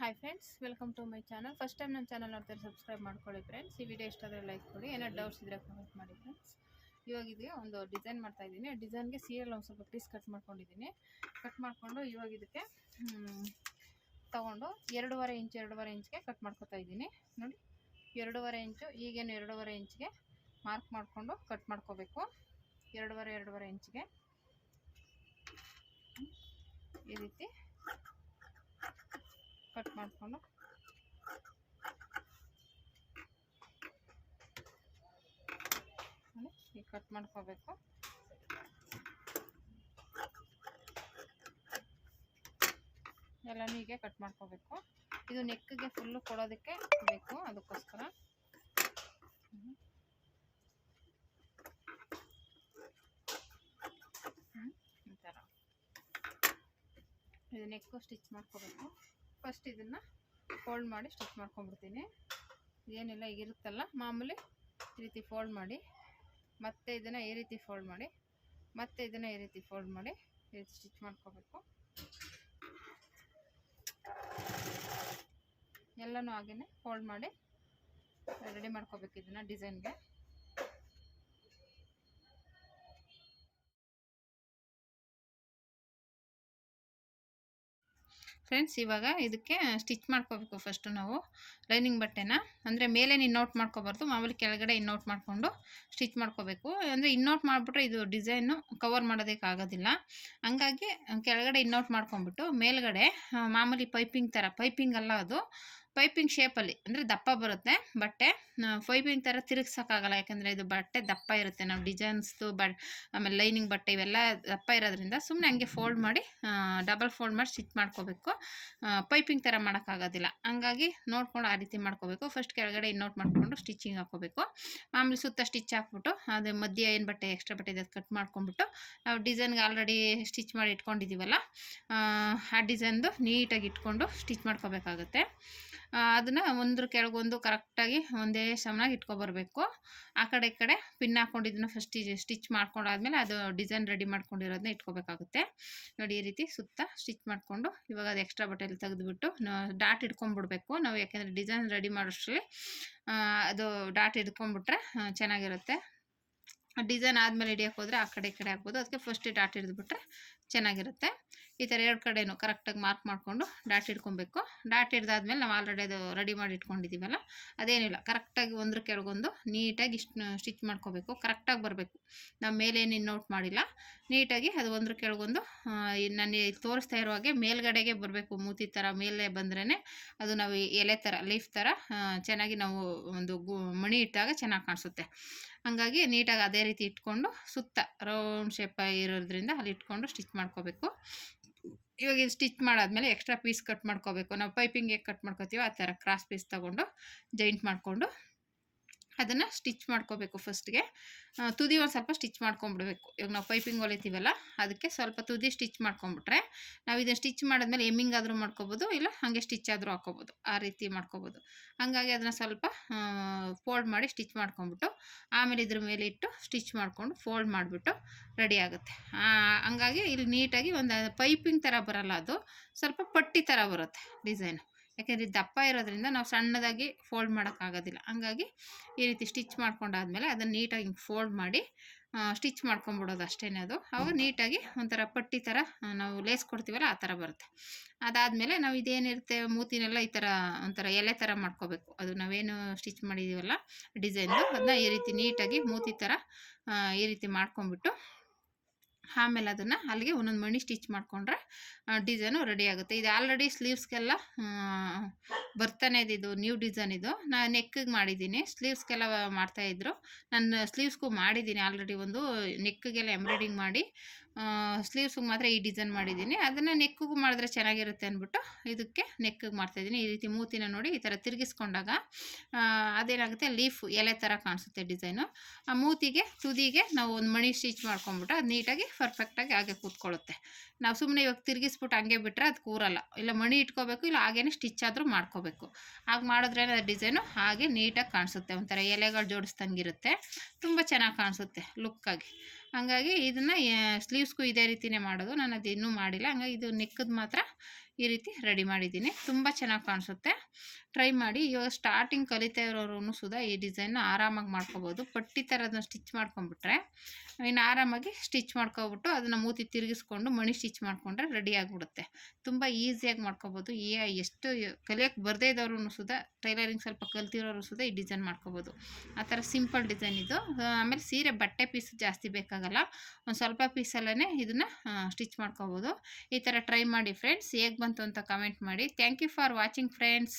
Hi friends, welcome to my channel. First time ನನ್ನ channel ನೋಡ್ತಾರೆ subscribe ಮಾಡ್ಕೊಳ್ಳಿ friends. ಈ ವಿಡಿಯೋ ಇಷ್ಟ ಆದರೆ ಲೈಕ್ ಕೊಡಿ. ಏನೋ ಡೌಟ್ಸ್ ಇದ್ದರೆ ಕಮೆಂಟ್ ಮಾಡಿ ಫ್ರೆಂಡ್ಸ್. ಇವಾಗ ಇದಕ್ಕೆ ಒಂದು ಡಿಸೈನ್ ಮಾಡ್ತಾಯಿದ್ದೀನಿ. ಡಿಸೈನ್ಗೆ ಸೀರಿಯಲ್ ಒಂದು ಸ್ವಲ್ಪ ಪೀಸ್ ಕಟ್ ಮಾಡ್ಕೊಂಡಿದ್ದೀನಿ. ಕಟ್ ಮಾಡಿಕೊಂಡು ಇವಾಗ ಇದಕ್ಕೆ ತೊಗೊಂಡು 2.5 ಇಂಚ್ಗೆ ಕಟ್ ಮಾಡ್ಕೊತಾ ಇದ್ದೀನಿ. ನೋಡಿ, 2.5 ಇಂಚು, ಈಗೇನು 2.5 ಇಂಚ್ಗೆ ಮಾರ್ಕ್ ಮಾಡಿಕೊಂಡು ಕಟ್ ಮಾಡ್ಕೋಬೇಕು. 2.5 ಇಂಚ್ಗೆ ಈ ರೀತಿ ಕಟ್ ಮಾಡಿಕೊಂಡು ಈಗ ಕಟ್ ಮಾಡ್ಕೋಬೇಕು. ಎಲ್ಲನೂ ಹೀಗೆ ಕಟ್ ಮಾಡ್ಕೋಬೇಕು. ಇದು ನೆಕ್ಗೆ ಫುಲ್ಲು ಕೊಡೋದಕ್ಕೆ ಬೇಕು, ಅದಕ್ಕೋಸ್ಕರ ಈ ಥರ ಇದು ನೆಕ್ಕು ಸ್ಟಿಚ್ ಮಾಡ್ಕೋಬೇಕು. ಫಸ್ಟ್ ಇದನ್ನು ಫೋಲ್ಡ್ ಮಾಡಿ ಸ್ಟಿಚ್ ಮಾಡ್ಕೊಂಡ್ಬಿಡ್ತೀನಿ. ಏನಿಲ್ಲ, ಈಗಿರುತ್ತಲ್ಲ ಮಾಮೂಲಿ ಈ ರೀತಿ ಫೋಲ್ಡ್ ಮಾಡಿ, ಮತ್ತೆ ಇದನ್ನು ಈ ರೀತಿ ಫೋಲ್ಡ್ ಮಾಡಿ, ಮತ್ತೆ ಇದನ್ನು ಈ ರೀತಿ ಫೋಲ್ಡ್ ಮಾಡಿ ಈ ರೀತಿ ಸ್ಟಿಚ್ ಮಾಡ್ಕೋಬೇಕು. ಎಲ್ಲನೂ ಹಾಗೇ ಫೋಲ್ಡ್ ಮಾಡಿ ರೆಡಿ ಮಾಡ್ಕೋಬೇಕು ಇದನ್ನು ಡಿಸೈನ್ಗೆ. ಫ್ರೆಂಡ್ಸ್, ಇವಾಗ ಇದಕ್ಕೆ ಸ್ಟಿಚ್ ಮಾಡ್ಕೋಬೇಕು. ಫಸ್ಟು ನಾವು ಲೈನಿಂಗ್ ಬಟ್ಟೆನ ಅಂದರೆ ಮೇಲೆ ಇನ್ನೋಟ್ ಮಾಡ್ಕೋಬಾರ್ದು, ಮಾಮೂಲಿ ಕೆಳಗಡೆ ಇನ್ನೋಟ್ ಮಾಡಿಕೊಂಡು ಸ್ಟಿಚ್ ಮಾಡ್ಕೋಬೇಕು. ಅಂದರೆ ಇನ್ನೋಟ್ ಮಾಡಿಬಿಟ್ರೆ ಇದು ಡಿಸೈನು ಕವರ್ ಮಾಡೋದಕ್ಕೆ ಆಗೋದಿಲ್ಲ. ಹಂಗಾಗಿ ಕೆಳಗಡೆ ಇನ್ನೋಟ್ ಮಾಡ್ಕೊಂಬಿಟ್ಟು ಮೇಲ್ಗಡೆ ಮಾಮೂಲಿ ಪೈಪಿಂಗ್ ಥರ, ಪೈಪಿಂಗ್ ಅಲ್ಲ ಅದು, ಪೈಪಿಂಗ್ ಶೇಪಲ್ಲಿ ಅಂದರೆ ದಪ್ಪ ಬರುತ್ತೆ ಬಟ್ಟೆ. ಪೈಪಿಂಗ್ ಥರ ತಿರುಗ್ಸೋಕ್ಕಾಗಲ್ಲ, ಯಾಕಂದರೆ ಇದು ಬಟ್ಟೆ ದಪ್ಪ ಇರುತ್ತೆ. ನಾವು ಡಿಸೈನ್ಸ್ದು ಆಮೇಲೆ ಲೈನಿಂಗ್ ಬಟ್ಟೆ ಇವೆಲ್ಲ ದಪ್ಪ ಇರೋದ್ರಿಂದ ಸುಮ್ಮನೆ ಹಂಗೆ ಫೋಲ್ಡ್ ಮಾಡಿ ಡಬಲ್ ಫೋಲ್ಡ್ ಮಾಡಿ ಸ್ಟಿಚ್ ಮಾಡ್ಕೋಬೇಕು. ಪೈಪಿಂಗ್ ಥರ ಮಾಡೋಕ್ಕಾಗೋದಿಲ್ಲ. ಹಂಗಾಗಿ ನೋಡ್ಕೊಂಡು ಆ ರೀತಿ ಮಾಡ್ಕೋಬೇಕು. ಫಸ್ಟ್ ಕೆಳಗಡೆ ಇನ್ನೋಟ್ ಮಾಡಿಕೊಂಡು ಸ್ಟಿಚಿಂಗ್ ಹಾಕ್ಕೋಬೇಕು. ಮಾಮೂಲಿ ಸುತ್ತ ಸ್ಟಿಚ್ ಹಾಕ್ಬಿಟ್ಟು ಅದು ಮಧ್ಯೆ ಏನು ಬಟ್ಟೆ ಎಕ್ಸ್ಟ್ರಾ ಬಟ್ಟೆ ಇದೆ ಅದು ಕಟ್ ಮಾಡ್ಕೊಂಡ್ಬಿಟ್ಟು ನಾವು ಡಿಸೈನ್ಗೆ ಆಲ್ರೆಡಿ ಸ್ಟಿಚ್ ಮಾಡಿ ಇಟ್ಕೊಂಡಿದ್ದೀವಲ್ಲ, ಆ ಡಿಸೈನ್ದು ನೀಟಾಗಿ ಇಟ್ಕೊಂಡು ಸ್ಟಿಚ್ ಮಾಡ್ಕೋಬೇಕಾಗುತ್ತೆ. ಅದನ್ನು ಒಂದ್ರ ಕೆಳಗೊಂದು ಕರೆಕ್ಟಾಗಿ ಒಂದೇ ಸಮನಾಗಿ ಇಟ್ಕೊಬರ್ಬೇಕು. ಆ ಕಡೆ ಈ ಕಡೆ ಪಿನ್ ಹಾಕ್ಕೊಂಡಿದ್ದನ್ನು ಫಸ್ಟ್ ಸ್ಟಿಚ್ ಮಾಡ್ಕೊಂಡಾದ್ಮೇಲೆ ಅದು ಡಿಸೈನ್ ರೆಡಿ ಮಾಡ್ಕೊಂಡಿರೋದನ್ನ ಇಟ್ಕೋಬೇಕಾಗುತ್ತೆ. ನೋಡಿ, ಈ ರೀತಿ ಸುತ್ತ ಸ್ಟಿಚ್ ಮಾಡಿಕೊಂಡು ಇವಾಗ ಅದು ಎಕ್ಸ್ಟ್ರಾ ಬಟ್ಟೆಯಲ್ಲಿ ತೆಗೆದುಬಿಟ್ಟು ಡಾಟ್ ಇಟ್ಕೊಂಡ್ಬಿಡ್ಬೇಕು ನಾವು, ಯಾಕೆಂದರೆ ಡಿಸೈನ್ ರೆಡಿ ಮಾಡೋಷ್ಟರಲ್ಲಿ ಅದು ಡಾಟ್ ಹಿಡ್ಕೊಂಡ್ಬಿಟ್ರೆ ಚೆನ್ನಾಗಿರುತ್ತೆ. ಡಿಸೈನ್ ಆದಮೇಲೆ ಹಿಡಿಯೋಕೆ ಹೋದರೆ ಆ ಕಡೆ ಈ ಕಡೆ ಆಗ್ಬೋದು, ಅದಕ್ಕೆ ಫಸ್ಟ್ ಡಾಟ್ ಹಿಡಿದ್ಬಿಟ್ರೆ ಚೆನ್ನಾಗಿರುತ್ತೆ. ಈ ಥರ ಎರಡು ಕಡೆನೂ ಕರೆಕ್ಟಾಗಿ ಮಾರ್ಕ್ ಮಾಡಿಕೊಂಡು ಡಾಟ್ ಹಿಡ್ಕೊಬೇಕು. ಡಾಟ್ ಹಿಡ್ದಾದ್ಮೇಲೆ ನಾವು ಆಲ್ರೆಡಿ ಅದು ರೆಡಿ ಮಾಡಿ ಇಟ್ಕೊಂಡಿದ್ದೀವಲ್ಲ, ಅದೇನಿಲ್ಲ, ಕರೆಕ್ಟಾಗಿ ಒಂದ್ರ ಕೆಳಗೊಂದು ನೀಟಾಗಿ ಸ್ಟಿಚ್ ಮಾಡ್ಕೋಬೇಕು. ಕರೆಕ್ಟಾಗಿ ಬರಬೇಕು, ನಾವು ಮೇಲೇನು ಇನ್ನೋಟ್ ಮಾಡಿಲ್ಲ. ನೀಟಾಗಿ ಅದು ಒಂದ್ರ ಕೆಳಗೊಂದು ನಾನು ತೋರಿಸ್ತಾ ಇರೋ ಹಾಗೆ ಮೇಲ್ಗಡೆಗೆ ಬರಬೇಕು. ಮೂತಿ ಥರ ಮೇಲೆ ಬಂದ್ರೇ ಅದು ನಾವು ಎಲೆ ಥರ, ಲೀಫ್ ಥರ ಚೆನ್ನಾಗಿ ನಾವು ಒಂದು ಮಣಿ ಇಟ್ಟಾಗ ಚೆನ್ನಾಗಿ ಕಾಣಿಸುತ್ತೆ. ಹಾಗಾಗಿ ನೀಟಾಗಿ ಅದೇ ರೀತಿ ಇಟ್ಕೊಂಡು ಸುತ್ತ ರೌಂಡ್ ಶೇಪ್ ಇರೋದ್ರಿಂದ ಅಲ್ಲಿ ಇಟ್ಕೊಂಡು ಸ್ಟಿಚ್ ಮಾಡ್ಕೋಬೇಕು. ಇವಾಗ ಇದು ಸ್ಟಿಚ್ ಮಾಡಾದ್ಮೇಲೆ ಎಕ್ಸ್ಟ್ರಾ ಪೀಸ್ ಕಟ್ ಮಾಡ್ಕೋಬೇಕು. ನಾವು ಪೈಪಿಂಗ್ ಹೇಗೆ ಕಟ್ ಮಾಡ್ಕೋತೀವೋ ಆ ಥರ ಕ್ರಾಸ್ ಪೀಸ್ ತೊಗೊಂಡು ಜಾಯಿಂಟ್ ಮಾಡಿಕೊಂಡು ಅದನ್ನು ಸ್ಟಿಚ್ ಮಾಡ್ಕೋಬೇಕು. ಫಸ್ಟ್ಗೆ ತುದಿ ಒಂದು ಸ್ವಲ್ಪ ಸ್ಟಿಚ್ ಮಾಡ್ಕೊಂಬಿಡ್ಬೇಕು. ಇವಾಗ ನಾವು ಪೈಪಿಂಗ್ ಹೊಲಿತೀವಲ್ಲ, ಅದಕ್ಕೆ ಸ್ವಲ್ಪ ತುದಿ ಸ್ಟಿಚ್ ಮಾಡ್ಕೊಂಬಿಟ್ರೆ ನಾವು ಇದನ್ನು ಸ್ಟಿಚ್ ಮಾಡಿದ್ಮೇಲೆ ಎಮ್ಮಿಂಗ್ ಆದರೂ ಮಾಡ್ಕೋಬೋದು, ಇಲ್ಲ ಹಾಗೆ ಸ್ಟಿಚ್ ಆದರೂ ಹಾಕ್ಕೋಬೋದು, ಆ ರೀತಿ ಮಾಡ್ಕೋಬೋದು. ಹಾಗಾಗಿ ಅದನ್ನು ಸ್ವಲ್ಪ ಫೋಲ್ಡ್ ಮಾಡಿ ಸ್ಟಿಚ್ ಮಾಡ್ಕೊಂಬಿಟ್ಟು ಆಮೇಲೆ ಇದ್ರ ಮೇಲೆ ಇಟ್ಟು ಸ್ಟಿಚ್ ಮಾಡಿಕೊಂಡು ಫೋಲ್ಡ್ ಮಾಡಿಬಿಟ್ಟು ರೆಡಿ ಆಗುತ್ತೆ. ಹಂಗಾಗಿ ಇಲ್ಲಿ ನೀಟಾಗಿ ಒಂದು ಪೈಪಿಂಗ್ ಥರ ಬರೋಲ್ಲ, ಅದು ಸ್ವಲ್ಪ ಪಟ್ಟಿ ಥರ ಬರುತ್ತೆ ಡಿಸೈನು. ಯಾಕೆಂದರೆ ದಪ್ಪ ಇರೋದ್ರಿಂದ ನಾವು ಸಣ್ಣದಾಗಿ ಫೋಲ್ಡ್ ಮಾಡೋಕ್ಕಾಗೋದಿಲ್ಲ. ಹಂಗಾಗಿ ಈ ರೀತಿ ಸ್ಟಿಚ್ ಮಾಡ್ಕೊಂಡಾದ್ಮೇಲೆ ಅದನ್ನು ನೀಟಾಗಿ ಫೋಲ್ಡ್ ಮಾಡಿ ಸ್ಟಿಚ್ ಮಾಡ್ಕೊಂಬಿಡೋದು ಅಷ್ಟೇ. ಅದು ಅವಾಗ ನೀಟಾಗಿ ಒಂಥರ ಪಟ್ಟಿ ಥರ ನಾವು ಲೇಸ್ ಕೊಡ್ತೀವಲ್ಲ ಆ ಥರ ಬರುತ್ತೆ. ಅದಾದಮೇಲೆ ನಾವು ಇದೇನಿರುತ್ತೆ ಮೂತಿನೆಲ್ಲ ಈ ಥರ ಒಂಥರ ಎಲೆ ಥರ ಮಾಡ್ಕೋಬೇಕು. ಅದು ನಾವೇನು ಸ್ಟಿಚ್ ಮಾಡಿದ್ದೀವಲ್ಲ ಡಿಸೈನ್ದು, ಅದನ್ನ ಈ ರೀತಿ ನೀಟಾಗಿ ಮೂತಿ ಥರ ಈ ರೀತಿ ಮಾಡ್ಕೊಂಬಿಟ್ಟು ಆಮೇಲೆ ಅದನ್ನು ಅಲ್ಲಿಗೆ ಒಂದೊಂದು ಮಣಿ ಸ್ಟಿಚ್ ಮಾಡಿಕೊಂಡ್ರೆ ಡಿಸೈನು ರೆಡಿ ಆಗುತ್ತೆ. ಇದು ಆಲ್ರೆಡಿ ಸ್ಲೀವ್ಸ್ಗೆಲ್ಲ ಬರ್ತಾನೆ ಇದೆ, ಇದು ನ್ಯೂ ಡಿಸೈನ್. ಇದು ನಾನು ನೆಕ್ಕಿಗೆ ಮಾಡಿದ್ದೀನಿ, ಸ್ಲೀವ್ಸ್ಗೆಲ್ಲ ಮಾಡ್ತಾಯಿದ್ರು. ನಾನು ಸ್ಲೀವ್ಸ್ಗೂ ಮಾಡಿದ್ದೀನಿ ಆಲ್ರೆಡಿ, ಒಂದು ನೆಕ್ಕಿಗೆಲ್ಲ ಎಂಬ್ರಾಯ್ಡಿಂಗ್ ಮಾಡಿ ಸ್ಲೀವ್ಸ್ಗೆ ಮಾತ್ರ ಈ ಡಿಸೈನ್ ಮಾಡಿದ್ದೀನಿ. ಅದನ್ನು ನೆಕ್ಕಿಗೂ ಮಾಡಿದ್ರೆ ಚೆನ್ನಾಗಿರುತ್ತೆ ಅಂದ್ಬಿಟ್ಟು ಇದಕ್ಕೆ ನೆಕ್ಕಿಗೆ ಮಾಡ್ತಾಯಿದ್ದೀನಿ. ಈ ರೀತಿ ಮೂತಿನ ನೋಡಿ ಈ ಥರ ತಿರುಗಿಸ್ಕೊಂಡಾಗ ಅದೇನಾಗುತ್ತೆ, ಲೀಫ್ ಎಲೆ ಥರ ಕಾಣಿಸುತ್ತೆ ಡಿಸೈನು. ಆ ಮೂತಿಗೆ ತುದಿಗೆ ನಾವು ಒಂದು ಮಣಿ ಸ್ಟಿಚ್ ಮಾಡ್ಕೊಂಬಿಟ್ಟು ಅದು ನೀಟಾಗಿ ಪರ್ಫೆಕ್ಟಾಗಿ ಹಾಗೆ ಕೂತ್ಕೊಳ್ಳುತ್ತೆ. ನಾವು ಸುಮ್ಮನೆ ಇವಾಗ ತಿರುಗಿಸ್ಬಿಟ್ಟು ಹಂಗೆ ಬಿಟ್ಟರೆ ಅದು ಕೂರಲ್ಲ. ಇಲ್ಲ ಮಣಿ ಇಟ್ಕೋಬೇಕು, ಇಲ್ಲ ಹಾಗೇ ಸ್ಟಿಚ್ ಆದರೂ ಮಾಡ್ಕೋಬೇಕು. ಹಾಗೆ ಮಾಡಿದ್ರೆ ಡಿಸೈನು ಹಾಗೆ ನೀಟಾಗಿ ಕಾಣಿಸುತ್ತೆ, ಒಂಥರ ಎಲೆಗಳು ಜೋಡಿಸ್ದಂಗಿರುತ್ತೆ, ತುಂಬ ಚೆನ್ನಾಗಿ ಕಾಣಿಸುತ್ತೆ ಲುಕ್ಕಾಗಿ. ಹಾಗಾಗಿ ಇದನ್ನು ಸ್ಲೀವ್ಸ್ಗೂ ಇದೇ ರೀತಿಯೇ ಮಾಡೋದು. ನಾನು ಅದು ಇನ್ನೂ ಮಾಡಿಲ್ಲ. ಹಂಗಾಗಿ ಇದು ನೆಕ್ಕದು ಮಾತ್ರ ಈ ರೀತಿ ರೆಡಿ ಮಾಡಿದ್ದೀನಿ. ತುಂಬ ಚೆನ್ನಾಗಿ ಕಾಣಿಸುತ್ತೆ. ಟ್ರೈ ಮಾಡಿ. ಇವಾಗ ಸ್ಟಾರ್ಟಿಂಗ್ ಕಲಿತಾ ಇರೋರು ಸುಧಾ ಈ ಡಿಸೈನ್ನ ಆರಾಮಾಗಿ ಮಾಡ್ಕೋಬೋದು. ಪಟ್ಟಿ ಥರದನ್ನ ಸ್ಟಿಚ್ ಮಾಡ್ಕೊಂಬಿಟ್ರೆ ಇನ್ನು ಆರಾಮಾಗಿ ಸ್ಟಿಚ್ ಮಾಡ್ಕೊಬಿಟ್ಟು ಅದನ್ನು ಮೂತಿ ತಿರುಗಿಸ್ಕೊಂಡು ಮಣಿ ಸ್ಟಿಚ್ ಮಾಡಿಕೊಂಡ್ರೆ ರೆಡಿ ಆಗಿಬಿಡುತ್ತೆ. ತುಂಬ ಈಸಿಯಾಗಿ ಮಾಡ್ಕೋಬೋದು. ಎಷ್ಟು ಕಲಿಯೋಕ್ಕೆ ಬರದೇ ಇದ್ದವ್ರು ಸುಧಾ, ಟೈಲರಿಂಗ್ ಸ್ವಲ್ಪ ಕಲ್ತಿರೋರು ಸುಧಾ ಈ ಡಿಸೈನ್ ಮಾಡ್ಕೋಬೋದು. ಆ ಥರ ಸಿಂಪಲ್ ಡಿಸೈನ್ ಇದು. ಆಮೇಲೆ ಸೀರೆ ಬಟ್ಟೆ ಪೀಸ್ ಜಾಸ್ತಿ ಬೇಕಾಗಲ್ಲ, ಒಂದು ಸ್ವಲ್ಪ ಪೀಸಲ್ಲೇ ಇದನ್ನು ಸ್ಟಿಚ್ ಮಾಡ್ಕೋಬೋದು. ಈ ಥರ ಟ್ರೈ ಮಾಡಿ ಫ್ರೆಂಡ್ಸ್. ಹೇಗೆ ಬಂತು ಅಂತ ಕಮೆಂಟ್ ಮಾಡಿ. Thank you for watching friends.